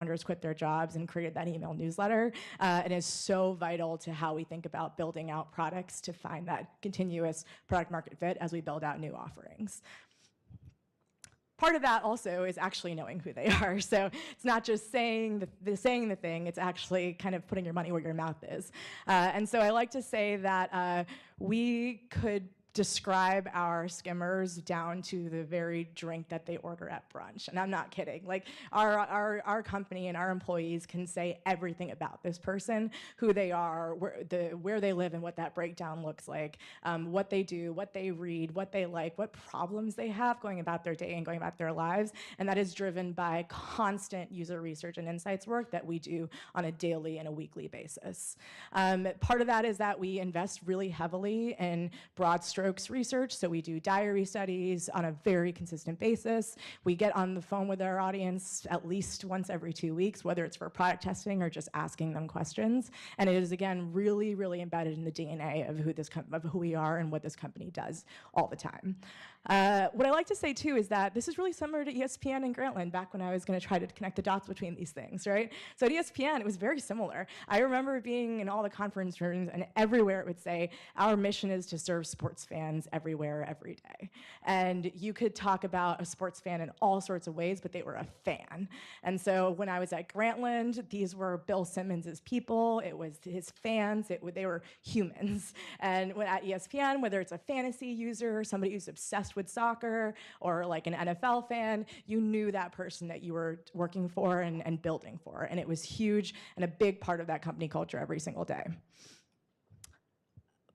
founders quit their jobs and created that email newsletter, and is so vital to how we think about building out products to find that continuous product market fit as we build out new offerings. Part of that also is actually knowing who they are. So it's not just saying the thing, it's actually kind of putting your money where your mouth is. And so I like to say that we could describe our Skimm'rs down to the very drink that they order at brunch. And I'm not kidding. Like our company and our employees can say everything about this person, who they are, where they live and what that breakdown looks like, what they do, what they read, what they like, what problems they have going about their day and going about their lives. And that is driven by constant user research and insights work that we do on a daily and a weekly basis. Part of that is that we invest really heavily in broad strokes research. So we do diary studies on a very consistent basis. We get on the phone with our audience at least once every 2 weeks, whether it's for product testing or just asking them questions. And it is, again, really, really embedded in the DNA of who we are and what this company does all the time. What I like to say, too, is that this is really similar to ESPN and Grantland back when I was going to try to connect the dots between these things, right? So at ESPN, it was very similar. I remember being in all the conference rooms, and everywhere it would say, our mission is to serve sports fans everywhere, every day. And you could talk about a sports fan in all sorts of ways, but they were a fan. And so when I was at Grantland, these were Bill Simmons' people. It was his fans. They were humans. And when at ESPN, whether it's a fantasy user, somebody who's obsessed with soccer, or like an NFL fan, you knew that person that you were working for and building for. And it was huge and a big part of that company culture every single day.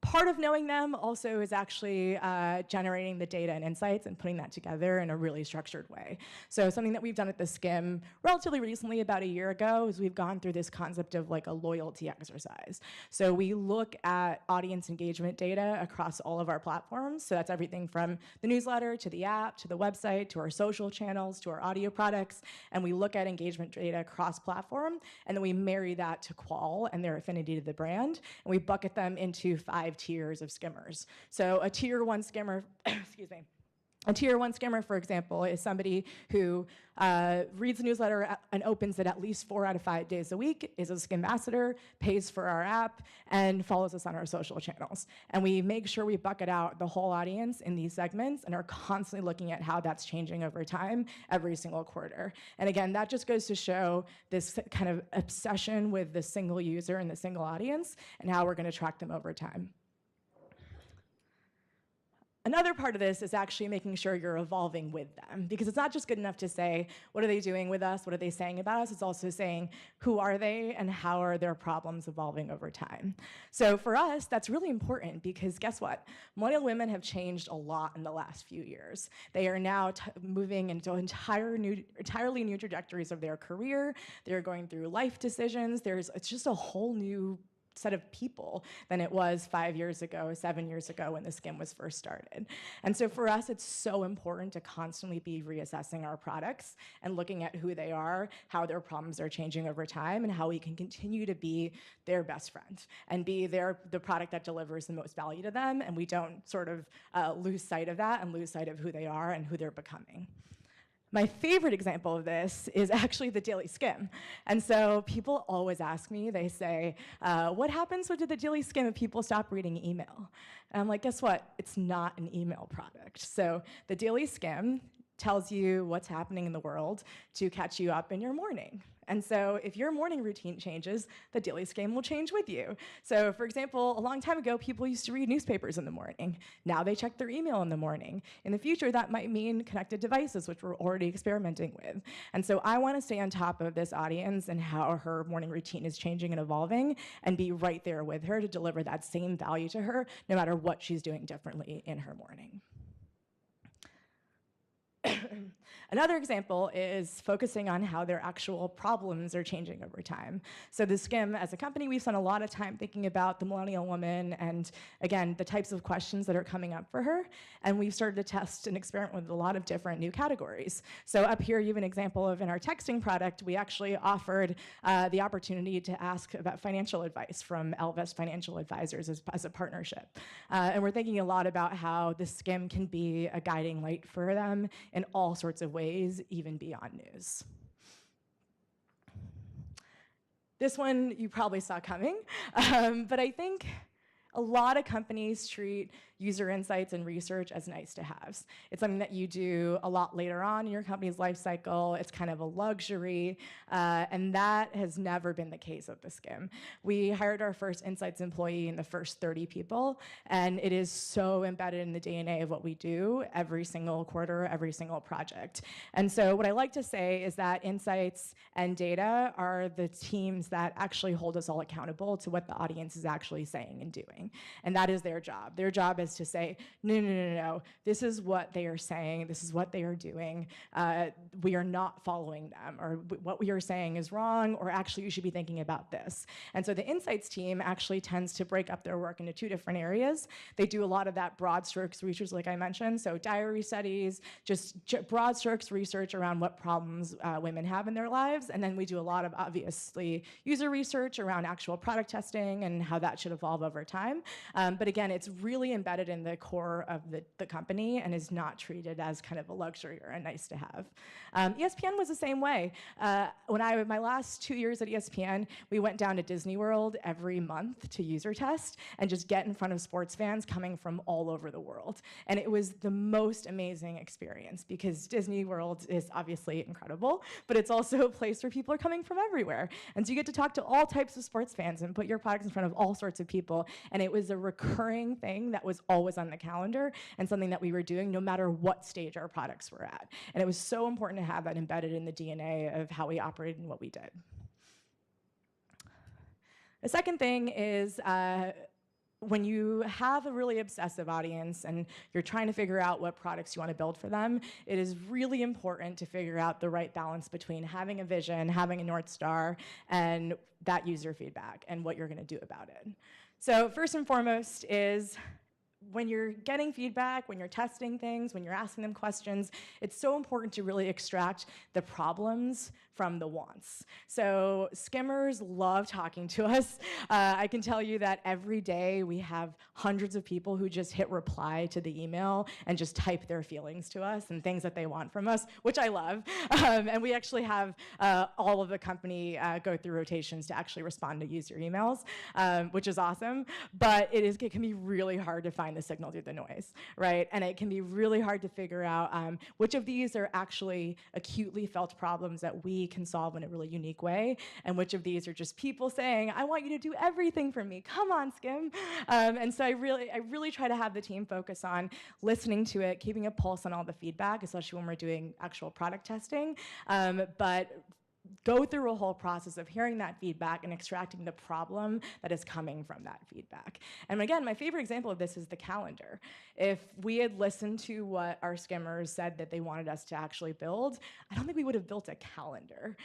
Part of knowing them also is actually generating the data and insights and putting that together in a really structured way. So something that we've done at theSkimm relatively recently, about a year ago, is we've gone through this concept of like a loyalty exercise. So we look at audience engagement data across all of our platforms. So that's everything from the newsletter to the app to the website to our social channels to our audio products. And we look at engagement data cross-platform, and then we marry that to qual and their affinity to the brand, and we bucket them into 5 tiers of Skimm'rs. So a tier 1 Skimm'r, excuse me, a tier 1 Skimm'r, for example, is somebody who reads the newsletter and opens it at least 4 out of 5 days a week, is a Skimm ambassador, pays for our app, and follows us on our social channels. And we make sure we bucket out the whole audience in these segments and are constantly looking at how that's changing over time every single quarter. And again, that just goes to show this kind of obsession with the single user and the single audience and how we're going to track them over time. Another part of this is actually making sure you're evolving with them, because it's not just good enough to say, what are they doing with us? What are they saying about us? It's also saying, who are they and how are their problems evolving over time? So for us, that's really important because guess what? Millennial women have changed a lot in the last few years. They are now moving into entirely new trajectories of their career. They're going through life decisions. It's just a whole new set of people than it was 5 years ago, 7 years ago when theSkimm was first started. And so for us, it's so important to constantly be reassessing our products and looking at who they are, how their problems are changing over time, and how we can continue to be their best friend and be the product that delivers the most value to them, and we don't sort of lose sight of that and lose sight of who they are and who they're becoming. My favorite example of this is actually the Daily Skimm. And so people always ask me, they say, what happens with the Daily Skimm if people stop reading email? And I'm like, guess what? It's not an email product. So the Daily Skimm tells you what's happening in the world to catch you up in your morning. And so if your morning routine changes, the Daily Skimm will change with you. So for example, a long time ago, people used to read newspapers in the morning. Now they check their email in the morning. In the future, that might mean connected devices, which we're already experimenting with. And so I want to stay on top of this audience and how her morning routine is changing and evolving and be right there with her to deliver that same value to her, no matter what she's doing differently in her morning. Another example is focusing on how their actual problems are changing over time. So theSkimm, as a company, we've spent a lot of time thinking about the Millennial Woman and, again, the types of questions that are coming up for her. And we've started to test and experiment with a lot of different new categories. So up here, you have an example of in our texting product, we actually offered the opportunity to ask about financial advice from Elvest Financial Advisors as a partnership. And we're thinking a lot about how theSkimm can be a guiding light for them in all sorts of ways, even beyond news. This one you probably saw coming, but I think a lot of companies treat user insights and research as nice to haves. It's something that you do a lot later on in your company's life cycle. It's kind of a luxury, and that has never been the case at theSkimm. We hired our first insights employee in the first 30 people, and it is so embedded in the DNA of what we do every single quarter, every single project. And so what I like to say is that insights and data are the teams that actually hold us all accountable to what the audience is actually saying and doing. And that is their job. Their job is to say, no, this is what they are saying, this is what they are doing, we are not following them, or what we are saying is wrong, or actually you should be thinking about this. And so the insights team actually tends to break up their work into 2 different areas. They do a lot of that broad strokes research, like I mentioned, so diary studies, just broad strokes research around what problems women have in their lives, and then we do a lot of, obviously, user research around actual product testing and how that should evolve over time. But again, it's really embedded in the core of the company and is not treated as kind of a luxury or a nice to have. ESPN was the same way. My last 2 years at ESPN, we went down to Disney World every month to user test and just get in front of sports fans coming from all over the world. And it was the most amazing experience because Disney World is obviously incredible, but it's also a place where people are coming from everywhere. And so you get to talk to all types of sports fans and put your products in front of all sorts of people. And it was a recurring thing that was always on the calendar and something that we were doing no matter what stage our products were at. And it was so important to have that embedded in the DNA of how we operated and what we did. The second thing is when you have a really obsessive audience and you're trying to figure out what products you want to build for them, it is really important to figure out the right balance between having a vision, having a North Star, and that user feedback and what you're going to do about it. So first and foremost is when you're getting feedback, when you're testing things, when you're asking them questions, it's so important to really extract the problems from the wants. So Skimm'rs love talking to us. I can tell you that every day we have hundreds of people who just hit reply to the email and just type their feelings to us and things that they want from us, which I love. And we actually have all of the company go through rotations to actually respond to user emails, which is awesome. But it can be really hard to find the signal through the noise, right? And it can be really hard to figure out which of these are actually acutely felt problems that we can solve in a really unique way, and which of these are just people saying, I want you to do everything for me, come on, Skimm. And so I really try to have the team focus on listening to it, keeping a pulse on all the feedback, especially when we're doing actual product testing, but go through a whole process of hearing that feedback and extracting the problem that is coming from that feedback. And again, my favorite example of this is the calendar. If we had listened to what our Skimm'rs said that they wanted us to actually build, I don't think we would have built a calendar.